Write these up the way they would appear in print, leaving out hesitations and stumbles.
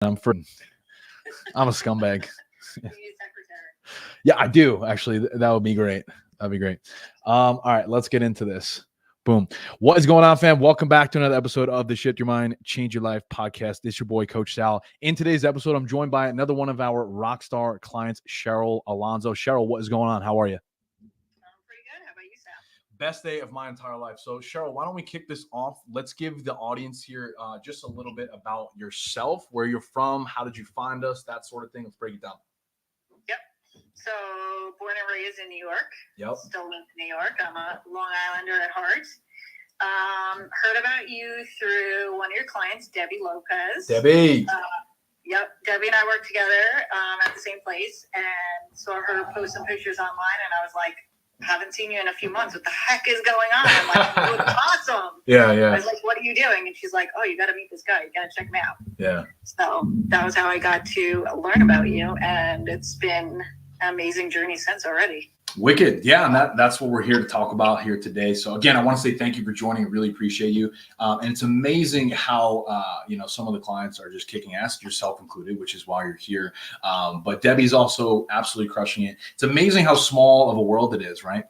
I'm a scumbag. You need a secretary. Yeah, I do actually. That would be great. That'd be great. All right, let's get into this. Boom. What is going on, fam? Welcome back to another episode of the Shift Your Mind, Change Your Life podcast. This is your boy, Coach Sal. In today's episode, I'm joined by another one of our rockstar clients, Cheryl Alonzo. Cheryl, what is going on? How are you? I'm pretty good. How about you, Sam? Best day of my entire life. So, Cheryl, why don't we kick this off? Let's give the audience here just a little bit about yourself, where you're from, how did you find us, that sort of thing. Let's break it down. Yep. So, born and raised in New York. Yep. Still live in New York. I'm a Long Islander at heart. Heard about you through one of your clients, Debbie Lopez. Debbie. Yep. Debbie and I worked together at the same place and saw her post some pictures online, and I was like, haven't seen you in a few months. What the heck is going on? I'm like, you look awesome. Yeah. I was like, what are you doing? And she's like, oh, you got to meet this guy. You got to check him out. Yeah. So that was how I got to learn about you. And it's been an amazing journey since already. Wicked. Yeah. And that's what we're here to talk about here today. So again, I want to say thank you for joining. I really appreciate you. And it's amazing how, some of the clients are just kicking ass, yourself included, which is why you're here. But Debbie's also absolutely crushing it. It's amazing how small of a world it is, right?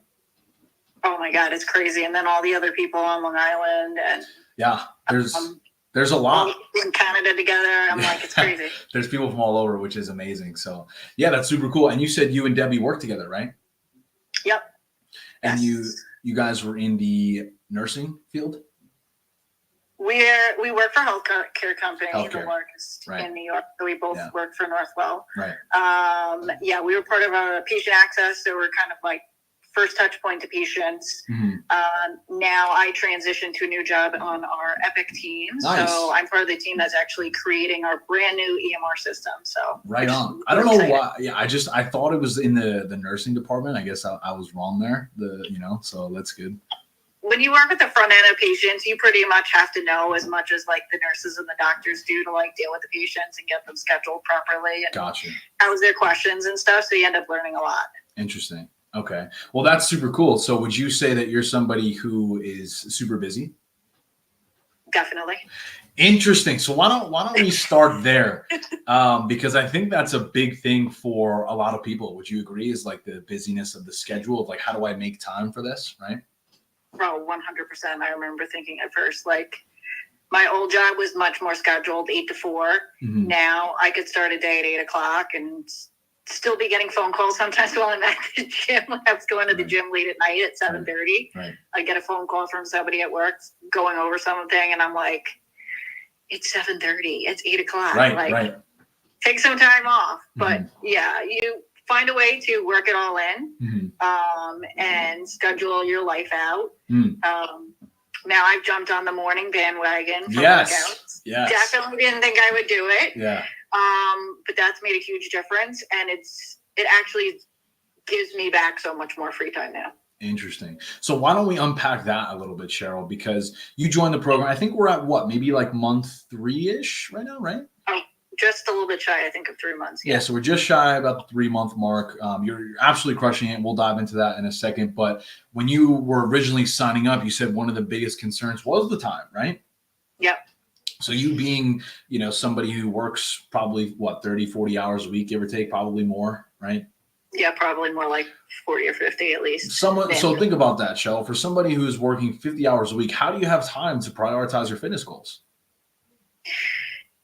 Oh my God, it's crazy. And then all the other people on Long Island and yeah, there's a lot in Canada together. I'm like, it's crazy. There's people from all over, which is amazing. So yeah, that's super cool. And you said you and Debbie work together, right? Yep. And yes. you guys were in the nursing field? We work for a healthcare company, Healthcare. The largest Right. in New York. So we both work for Northwell. Right. We were part of a patient access, so we're kind of like first touch point to patients. Mm-hmm. Now I transitioned to a new job on our Epic team. Nice. So I'm part of the team that's actually creating our brand new EMR system. So right on. I don't know why. Yeah, I thought it was in the nursing department. I guess I was wrong there. So that's good. When you work with the front end of patients, you pretty much have to know as much as like the nurses and the doctors do to like deal with the patients and get them scheduled properly. And gotcha. How's their questions and stuff. So you end up learning a lot. Interesting. Okay. Well, that's super cool. So would you say that you're somebody who is super busy? Definitely. Interesting. So why don't we start there? Because I think that's a big thing for a lot of people. Would you agree? Is like the busyness of the schedule of like, how do I make time for this? Right. Oh, 100%. I remember thinking at first, like, my old job was much more scheduled, 8 to 4. Mm-hmm. Now I could start a day at 8 o'clock and still be getting phone calls sometimes while I'm at the gym. I was going to the gym late at night at 7:30. Right. I get a phone call from somebody at work going over something, and I'm like, it's 7:30. It's 8 o'clock. Right. Take some time off. Mm-hmm. But, yeah, you find a way to work it all in. Mm-hmm. And schedule your life out. Mm. Now I've jumped on the morning bandwagon for workouts. Yes. Definitely didn't think I would do it. Yeah. But that's made a huge difference, and it actually gives me back so much more free time now. Interesting. So why don't we unpack that a little bit, Cheryl? Because you joined the program. I think we're at maybe like month 3-ish right now, right? Just a little bit shy, I think, of 3 months. Yeah, so we're just shy about the 3-month mark. You're absolutely crushing it. We'll dive into that in a second. But when you were originally signing up, you said one of the biggest concerns was the time, right? Yep. So you being, somebody who works probably 30, 40 hours a week, give or take, probably more, right? Yeah, probably more like 40 or 50 at least. So think about that, Cheryl. For somebody who's working 50 hours a week, how do you have time to prioritize your fitness goals?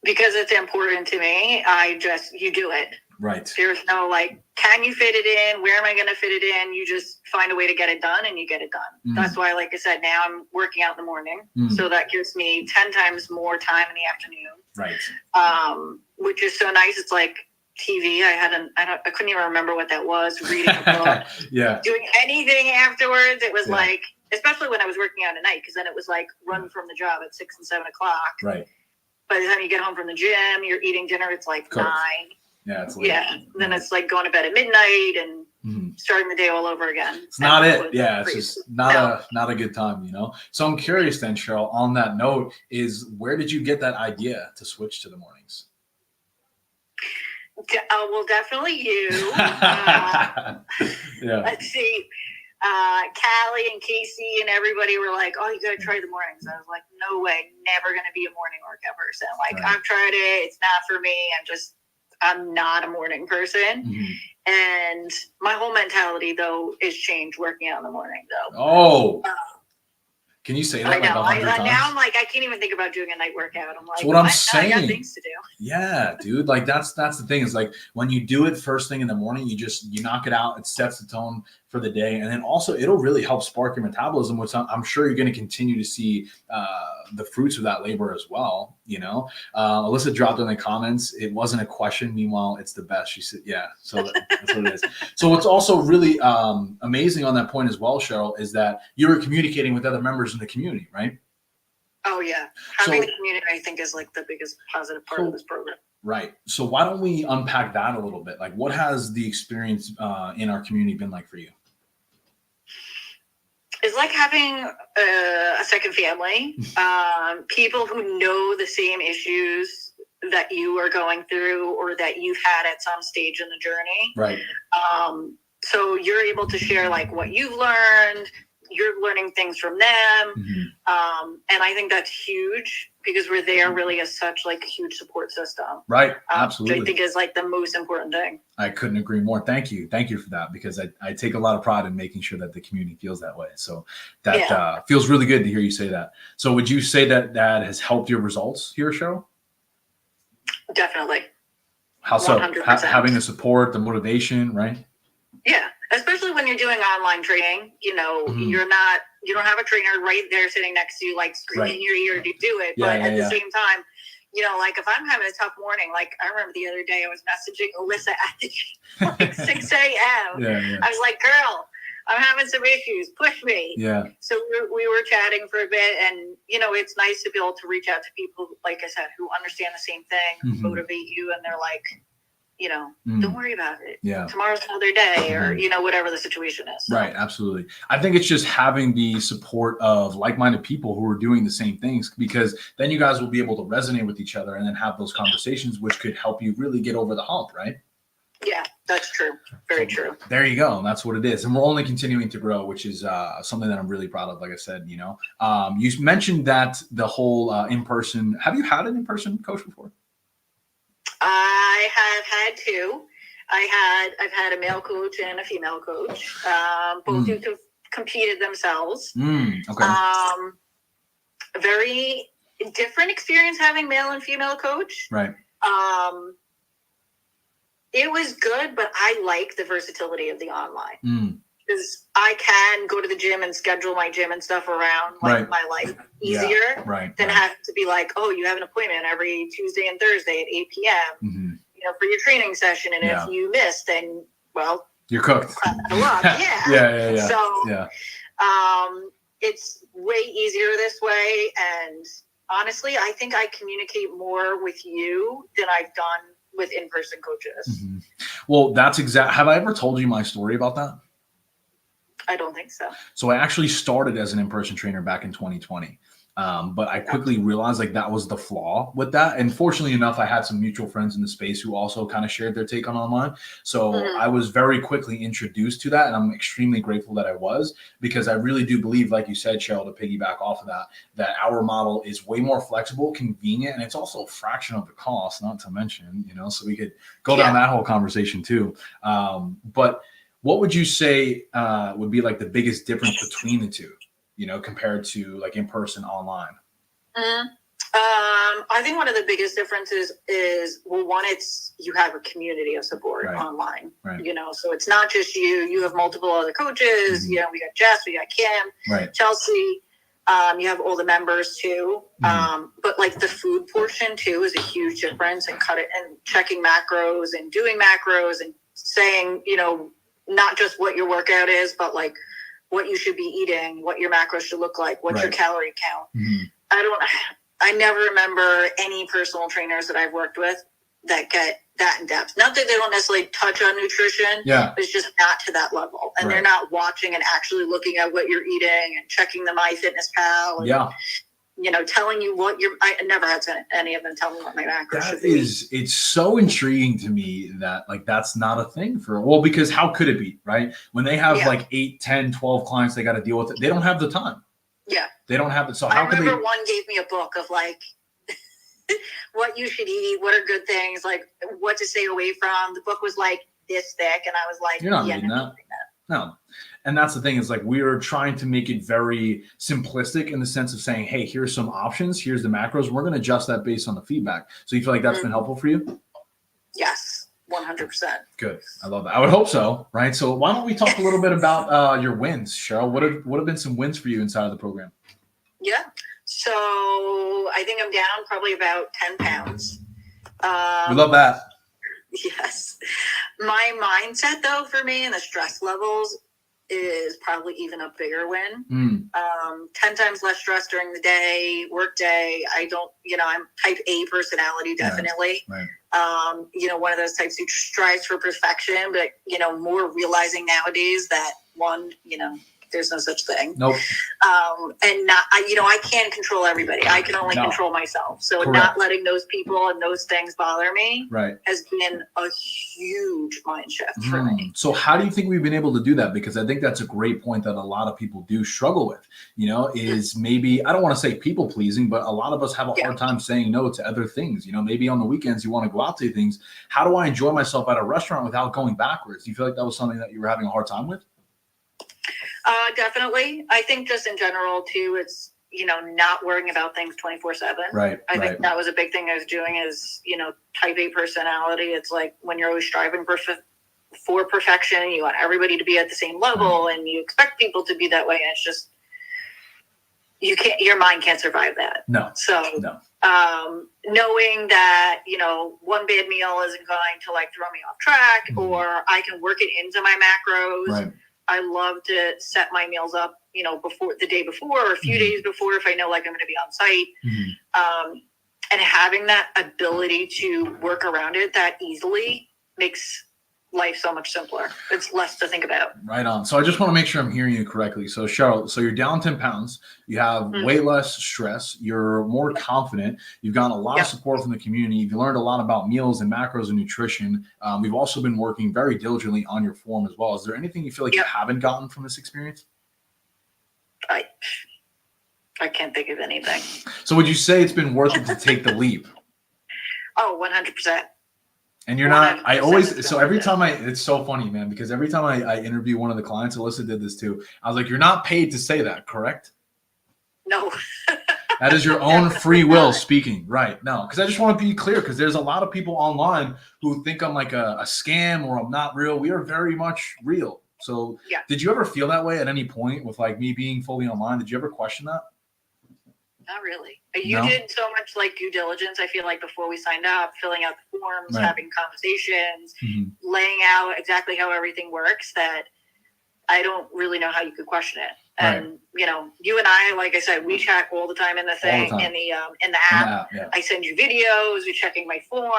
Because it's important to me, you do it. Right. There's no can you fit it in? Where am I going to fit it in? You just find a way to get it done, and you get it done. Mm. That's why, like I said, now I'm working out in the morning. Mm. So that gives me 10 times more time in the afternoon. Right. Which is so nice. It's like TV. I couldn't even remember what that was. Reading a book. Yeah. Doing anything afterwards. It was especially when I was working out at night, because then it was run from the job at 6 and 7 o'clock. Right. By the time you get home from the gym, you're eating dinner. It's 9. Yeah, it's late. Yeah. Then it's going to bed at midnight and starting the day all over again. It's not it. Yeah, it's just not a good time, So I'm curious then, Cheryl, on that note, is where did you get that idea to switch to the mornings? Well, definitely you. Yeah. Let's see. Callie and Casey and everybody were like, oh, you got to try the mornings. I was like, no way, never going to be a morning workout person. Like, I've tried it. It's not for me. I'm not a morning person. And my whole mentality, though, is changed working out in the morning, though. Oh. Can you say that? I know. Like 100 times? Now I'm like, I can't even think about doing a night workout. I'm like, that's what I'm saying. I got things to do. Yeah, dude. Like that's the thing is like when you do it first thing in the morning, you knock it out. It sets the tone for the day, and then also it'll really help spark your metabolism, which I'm sure you're going to continue to see the fruits of that labor as well. You know, Alyssa dropped in the comments, it wasn't a question. Meanwhile, it's the best. She said, yeah. So that's what it is. So what's also really amazing on that point as well, Cheryl, is that you're communicating with other members in the community, right? Oh yeah, having the community, I think, is like the biggest positive part of this program. Right. So why don't we unpack that a little bit? Like, what has the experience in our community been like for you? It's like having a second family. People who know the same issues that you are going through or that you've had at some stage in the journey. Right. So you're able to share like what you've learned. You're learning things from them. And I think that's huge because we're there really as such like a huge support system. Right. Absolutely. Which I think is like the most important thing. I couldn't agree more. Thank you. Thank you for that, because I take a lot of pride in making sure that the community feels that way. So that feels really good to hear you say that. So would you say that has helped your results here, Cheryl? Definitely. How so? Having the support, the motivation, right? Yeah. Especially when you're doing online training, you know, you don't have a trainer right there sitting next to you, like screaming in your ear to do it. But at the same time, you know, like if I'm having a tough morning, like I remember the other day I was messaging Alyssa at like 6 a.m. I was like, girl, I'm having some issues. Push me. Yeah. So we were chatting for a bit, and, you know, it's nice to be able to reach out to people, like I said, who understand the same thing, who motivate you, and they're like, you know, don't worry about it. Yeah. Tomorrow's another day, or, you know, whatever the situation is. So. Right. Absolutely. I think it's just having the support of like-minded people who are doing the same things, because then you guys will be able to resonate with each other and then have those conversations, which could help you really get over the hump. Right. Yeah, that's true. Very true. There you go. And that's what it is. And we're only continuing to grow, which is something that I'm really proud of. Like I said, you know, you mentioned that the whole in-person, have you had an in-person coach before? I have had two. I've had a male coach and a female coach, both who competed themselves. Okay. Very different experience having male and female coach. Right. It was good, but I like the versatility of the online. Because I can go to the gym and schedule my gym and stuff around my life easier than have to be like, oh, you have an appointment every Tuesday and Thursday at 8 p.m. You know, for your training session, and if you miss, then you're cooked. Yeah. So it's way easier this way, and honestly, I think I communicate more with you than I've done with in-person coaches. Well, that's have I ever told you my story about that? I don't think so. So I actually started as an in-person trainer back in 2020. But I quickly realized like that was the flaw with that. And fortunately enough, I had some mutual friends in the space who also kind of shared their take on online. So I was very quickly introduced to that. And I'm extremely grateful that I was, because I really do believe, like you said, Cheryl, to piggyback off of that our model is way more flexible, convenient, and it's also a fraction of the cost, not to mention, you know, so we could go down that whole conversation too. But what would you say would be like the biggest difference between the two, you know, compared to like in person, online? I think one of the biggest differences is, well, one, it's you have a community of support online, you know, so it's not just you have multiple other coaches, you know, we got Jess, we got Kim, Chelsea, you have all the members too. But like the food portion too is a huge difference, and checking macros and doing macros and saying, you know, not just what your workout is, but like what you should be eating, what your macros should look like, what's your calorie count. I never remember any personal trainers that I've worked with that get that in depth. Not that they don't necessarily touch on nutrition, but it's just not to that level. And they're not watching and actually looking at what you're eating and checking the MyFitnessPal. And, telling you what I never had any of them tell me what my macros should be. It's so intriguing to me that like that's not a thing because how could it be, right? When they have like 8, 10, 12 clients they got to deal with it, they don't have the time. Yeah. They don't have it. So I remember one gave me a book of like what you should eat, what are good things, like what to stay away from. The book was like this thick, and I was like, you're not reading that. No. And that's the thing is like we are trying to make it very simplistic in the sense of saying, hey, here's some options. Here's the macros. We're going to adjust that based on the feedback. So you feel like that's been helpful for you? Yes, 100%. Good. I love that. I would hope so. Right. So why don't we talk a little bit about your wins, Cheryl? What have been some wins for you inside of the program? Yeah. So I think I'm down probably about 10 pounds. We love that. Yes. My mindset, though, for me and the stress levels is probably even a bigger win. 10 times less stress during the day, work day. I don't, I'm type A personality, definitely. Right. One of those types who strives for perfection, but, more realizing nowadays that there's no such thing. Nope. And I can't control everybody. I can only control myself. So not letting those people and those things bother me has been a huge mind shift for me. So how do you think we've been able to do that? Because I think that's a great point that a lot of people do struggle with, is maybe, I don't want to say people pleasing, but a lot of us have a hard time saying no to other things. Maybe on the weekends you want to go out to things. How do I enjoy myself at a restaurant without going backwards? Do you feel like that was something that you were having a hard time with? Definitely. I think just in general too, it's, not worrying about things 24/7. Right. I think that was a big thing I was doing is, type A personality. It's like when you're always striving for perfection, you want everybody to be at the same level and you expect people to be that way. And it's just, your mind can't survive that. No. So, knowing that, one bad meal isn't going to like throw me off track or I can work it into my macros. Right. I love to set my meals up, before the day before or a few days before if I know like I'm going to be on site. And having that ability to work around it that easily makes life so much simpler. It's less to think about. Right on. So I just want to make sure I'm hearing you correctly. So Cheryl, so you're down 10 pounds, you have way less stress, you're more confident, you've gotten a lot of support from the community, you've learned a lot about meals and macros and nutrition. We've also been working very diligently on your form as well. Is there anything you feel like you haven't gotten from this experience? I can't think of anything. So would you say it's been worth it to take the leap? Oh, 100%. And you're not, I always, so every time it's so funny, man, because every time I interview one of the clients, Alyssa did this too. I was like, you're not paid to say that, correct? No. That is your own free will speaking. Right. No, because I just want to be clear, because there's a lot of people online who think I'm like a scam or I'm not real. We are very much real. So did you ever feel that way at any point with like me being fully online? Did you ever question that? Not really. You did so much like due diligence, I feel like, before we signed up, filling out the forms, having conversations, laying out exactly how everything works, that I don't really know how you could question it. And, you and I, like I said, we chat all the time in the thing, in the app. I send you videos, you're checking my form.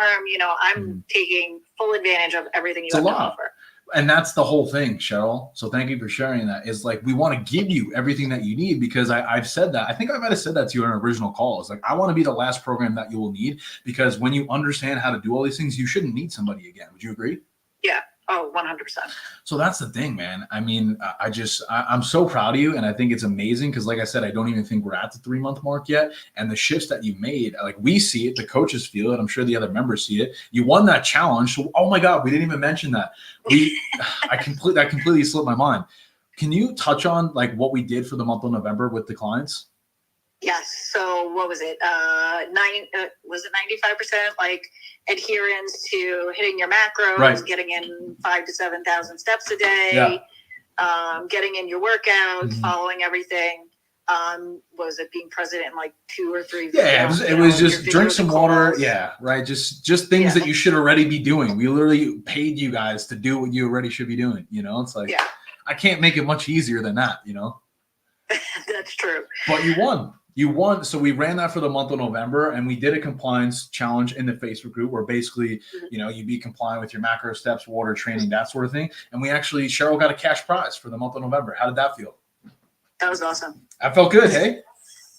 I'm taking full advantage of everything you have to offer. And that's the whole thing, Cheryl. So thank you for sharing that. Is like, we want to give you everything that you need, because I've said that. I think I might have said that to you on an original call. It's like, I want to be the last program that you will need, because when you understand how to do all these things, you shouldn't need somebody again. Would you agree? Yeah. Oh, 100%. So that's the thing, man. I mean, I'm so proud of you. And I think it's amazing because, like I said, I don't even think we're at the 3-month mark yet. And the shifts that you made, like, we see it, the coaches feel it. I'm sure the other members see it. You won that challenge. So, oh my God, we didn't even mention that. That completely slipped my mind. Can you touch on like what we did for the month of November with the clients? Yes. So what was it? Was it 95% like adherence to hitting your macros, getting in 5,000 to 7,000 steps a day, getting in your workouts, following everything. Was it being present in like 2 or 3? Yeah, it was just drink some water. Yeah, right. Just things that you should already be doing. We literally paid you guys to do what you already should be doing. It's like, I can't make it much easier than that. That's true. But you won. So we ran that for the month of November, and we did a compliance challenge in the Facebook group where basically, you be compliant with your macro steps, water training, that sort of thing. And we actually, Cheryl got a cash prize for the month of November. How did that feel? That was awesome. I felt good. Hey?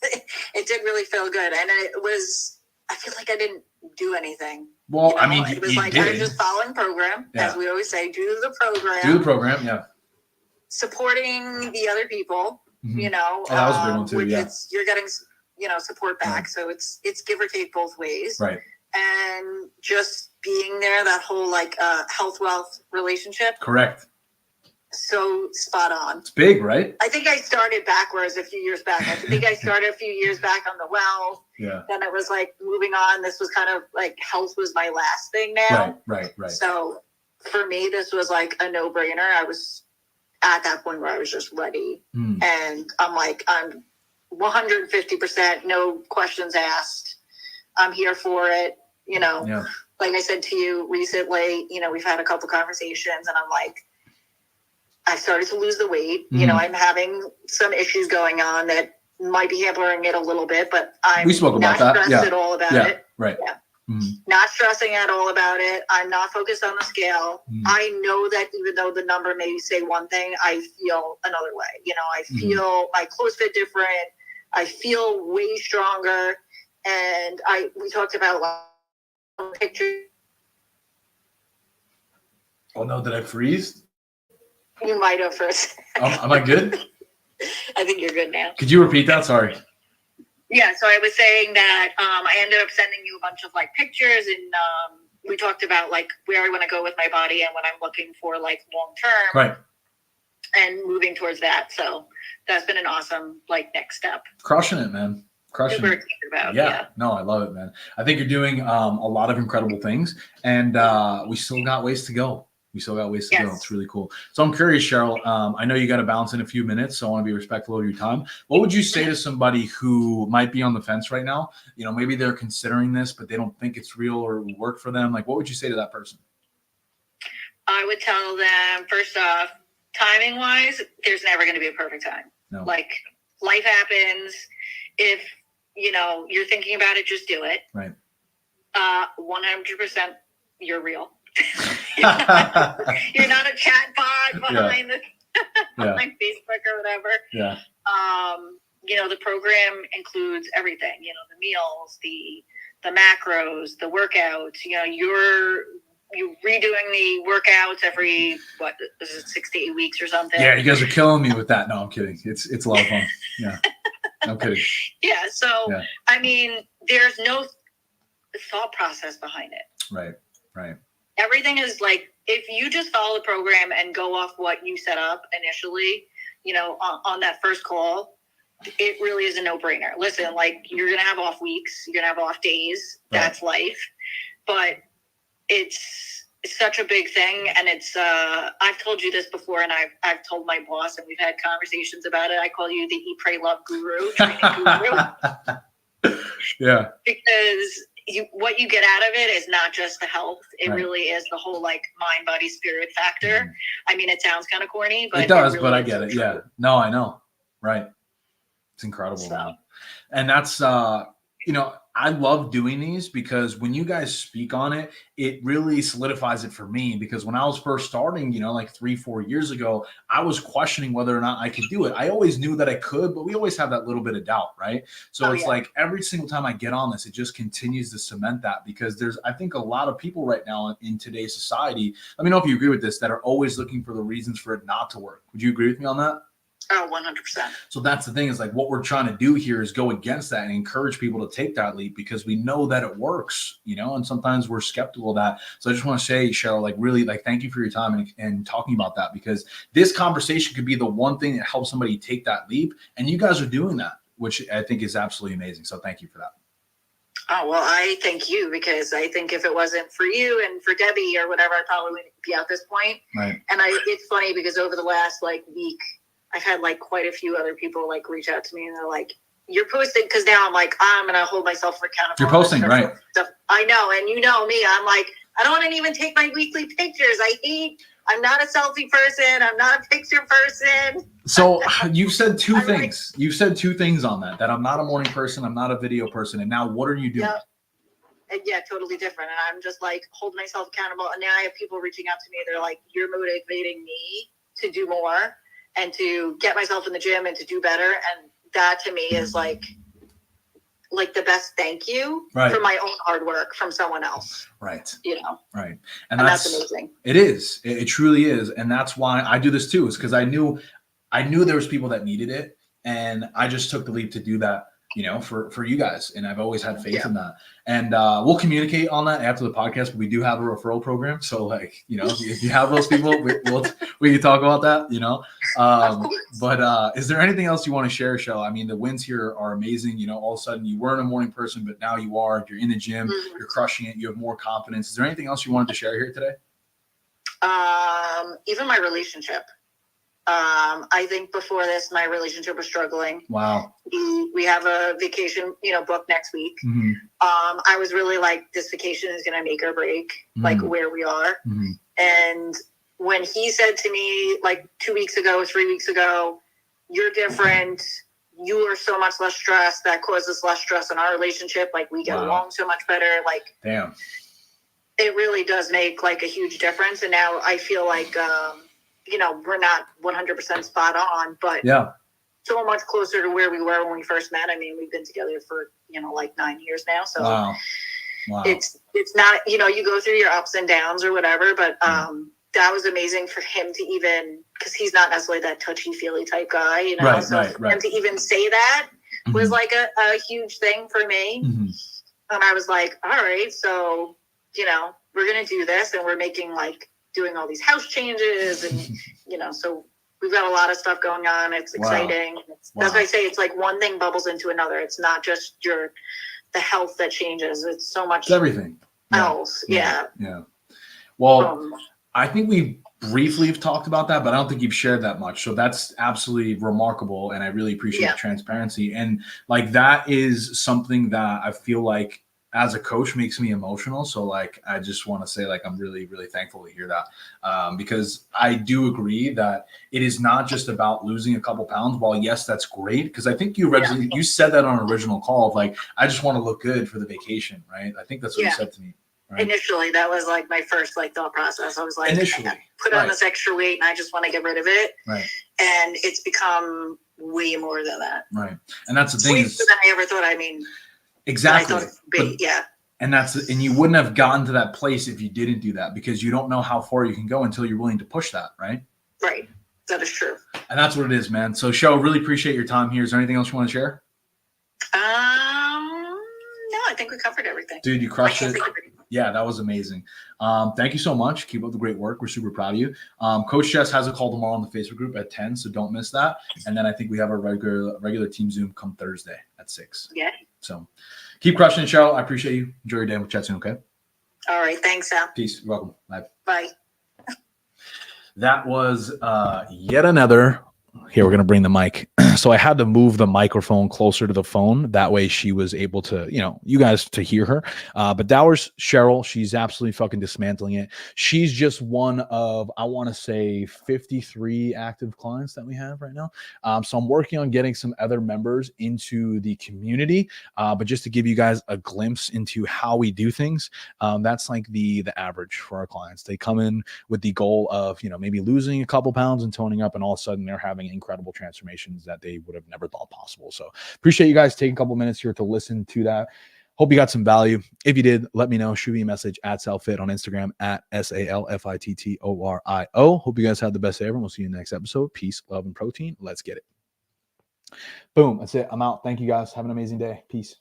it did really feel good. And I feel like I didn't do anything. Well, I mean, it was like I was just following program, as we always say, do the program. Do the program, yeah. Supporting the other people, that was a big one too, you're getting, support back. So it's give or take both ways. Right. And just being there, that whole health wealth relationship. Correct. So spot on. It's big, right? I think I started backwards a few years back. I think I started a few years back on the wealth. Yeah. Then it was like moving on. This was kind of like health was my last thing now. Right. So for me, this was like a no-brainer. I was at that point where I was just ready. And I'm 150%, no questions asked. I'm here for it. Like I said to you recently, we've had a couple conversations and I'm like, I started to lose the weight. I'm having some issues going on that might be hampering it a little bit, but I'm not stressed at all about it. Right. Yeah. Not stressing at all about it. I'm not focused on the scale. I know that even though the number may say one thing, I feel another way. I feel my clothes fit different. I feel way stronger. And we talked about pictures. Oh no, did I freeze? You might have first. Am I good? I think you're good now. Could you repeat that? Sorry. Yeah, so I was saying that I ended up sending you a bunch of pictures, and we talked about where I want to go with my body and what I'm looking for long term. Right. And moving towards that. So that's been an awesome next step. Crushing it, man. Crushing Super it. excited about. Yeah. No, I love it, man. I think you're doing a lot of incredible things, and we still got ways to go. Go. It's really cool. So I'm curious, Cheryl. I know you got to bounce in a few minutes, so I want to be respectful of your time. What would you say to somebody who might be on the fence right now? Maybe they're considering this, but they don't think it's real or will work for them. What would you say to that person? I would tell them, first off, timing wise, there's never going to be a perfect time. No. Life happens. If you're thinking about it, just do it. Right. 100% you're real. You're not a chat bot behind behind Facebook or whatever. Yeah. The program includes everything. The meals, the macros, the workouts. You're redoing the workouts every is it 6 to 8 weeks or something? Yeah, you guys are killing me with that. No, I'm kidding. It's a lot of fun. Yeah. I'm kidding. Yeah. So I mean, there's no thought process behind it. Right. Everything is if you just follow the program and go off what you set up initially, on that first call, it really is a no-brainer. Listen, you're going to have off weeks, you're going to have off days. Right. That's life. But it's such a big thing. And it's, I've told you this before, and I've told my boss, and we've had conversations about it. I call you the Eat, Pray, Love guru, training guru. Yeah. Because what you get out of it is not just the health. It really is the whole mind, body, spirit factor. I mean, it sounds kind of corny, but it does, really but I get it. True. Yeah. No, I know. Right. It's incredible. So. And that's, I love doing these because when you guys speak on it, it really solidifies it for me. Because when I was first starting, 3-4 years ago, I was questioning whether or not I could do it. I always knew that I could, but we always have that little bit of doubt, right? So it's every single time I get on this, it just continues to cement that, because I think a lot of people right now in today's society, let me know if you agree with this, that are always looking for the reasons for it not to work. Would you agree with me on that? Oh, 100%. So that's the thing, is what we're trying to do here is go against that and encourage people to take that leap, because we know that it works, and sometimes we're skeptical of that. So I just want to say, Cheryl, really thank you for your time and talking about that, because this conversation could be the one thing that helps somebody take that leap. And you guys are doing that, which I think is absolutely amazing. So thank you for that. Oh, well, I thank you, because I think if it wasn't for you and for Debbie or whatever, I probably wouldn't be at this point. Right. And it's funny because over the last week, I've had quite a few other people reach out to me, and they're like, you're posting, because now I'm I'm going to hold myself accountable. You're posting, right? Stuff. I know. And you know me, I'm I don't want to even take my weekly pictures. I'm not a selfie person. I'm not a picture person. So you've said two things. You've said two things on that I'm not a morning person. I'm not a video person. And now what are you doing? Yeah, totally different. And I'm just holding myself accountable. And now I have people reaching out to me. They're you're motivating me to do more and to get myself in the gym and to do better. And that to me is like the best thank you right. for my own hard work from someone else. Right. You know? Right. And that's amazing. It is. It truly is. And that's why I do this too, is because I knew there was people that needed it. And I just took the leap to do that, you know, for you guys. And I've always had faith in that. And we'll communicate on that after the podcast. But we do have a referral program. So, like, you know, if you have those people, we can talk about that, you know. But is there anything else you want to share, Cheryl? I mean, the wins here are amazing. You know, all of a sudden you weren't a morning person, but now you are. You're in the gym. You're crushing it. You have more confidence. Is there anything else you wanted to share here today? Even my relationship. I think before this, my relationship was struggling. Wow. We have a vacation, you know, booked next week. I was really like, this vacation is going to make or break, like where we are. And when he said to me, like 2 weeks ago, 3 weeks ago, you're different. You are so much less stressed. That causes less stress in our relationship. Like we get along so much better. Like, damn, it really does make like a huge difference. And now I feel like, you know, we're not 100% spot on, but so much closer to where we were when we first met. I mean, we've been together for, you know, like 9 years now. So wow. It's not, you know, you go through your ups and downs or whatever, but that was amazing for him to even, because he's not necessarily that touchy-feely type guy, you know, for him to even say that was like a huge thing for me. And I was like, all right, so, you know, we're going to do this, and we're making like, doing all these house changes, and you know, so we've got a lot of stuff going on. It's exciting. That's why I say it's like one thing bubbles into another. It's not just the health that changes. It's so much everything else. Yeah. Well, I think we briefly have talked about that, but I don't think you've shared that much. So that's absolutely remarkable, and I really appreciate the transparency. And like that is something that I feel like as a coach makes me emotional. So like, I just want to say like, I'm really, really thankful to hear that, because I do agree that it is not just about losing a couple pounds. While yes, that's great. Because I think you said that on an original call of like, I just want to look good for the vacation. Right. I think that's what you said to me. Right? Initially, that was like my first like thought process. I was like, I put on this extra weight and I just want to get rid of it. Right. And it's become way more than that. Right. And that's the thing. Way more than I ever thought. I mean, exactly. And you wouldn't have gotten to that place if you didn't do that, because you don't know how far you can go until you're willing to push that, right? Right. That is true. And that's what it is, man. So, Cheryl, really appreciate your time here. Is there anything else you want to share? No, I think we covered everything. Dude, you crushed it. Yeah, that was amazing. Thank you so much. Keep up the great work. We're super proud of you. Coach Jess has a call tomorrow on the Facebook group at 10, so don't miss that. And then I think we have a regular team Zoom come Thursday at 6. Yeah. So keep crushing it, Cheryl. I appreciate you. Enjoy your day. We'll chat soon, okay? All right. Thanks, Sal. Peace. You're welcome. Bye. Bye. That was yet another. Here, we're going to bring the mic. So I had to move the microphone closer to the phone. That way she was able to, you know, you guys to hear her. But that was Cheryl. She's absolutely fucking dismantling it. She's just one of, I want to say 53 active clients that we have right now. So I'm working on getting some other members into the community. But just to give you guys a glimpse into how we do things, that's like the average for our clients. They come in with the goal of, you know, maybe losing a couple pounds and toning up, and all of a sudden they're having incredible transformations that they would have never thought possible. So appreciate you guys taking a couple minutes here to listen to that. Hope you got some value. If you did, let me know. Shoot me a message at Salfit on Instagram at SALFITTORIO. Hope you guys have the best day ever. We'll see you in the next episode. Peace, love, and protein. Let's get it. Boom. That's it. I'm out. Thank you guys. Have an amazing day. Peace.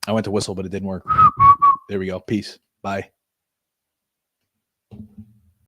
I went to whistle, but it didn't work. There we go. Peace. Bye.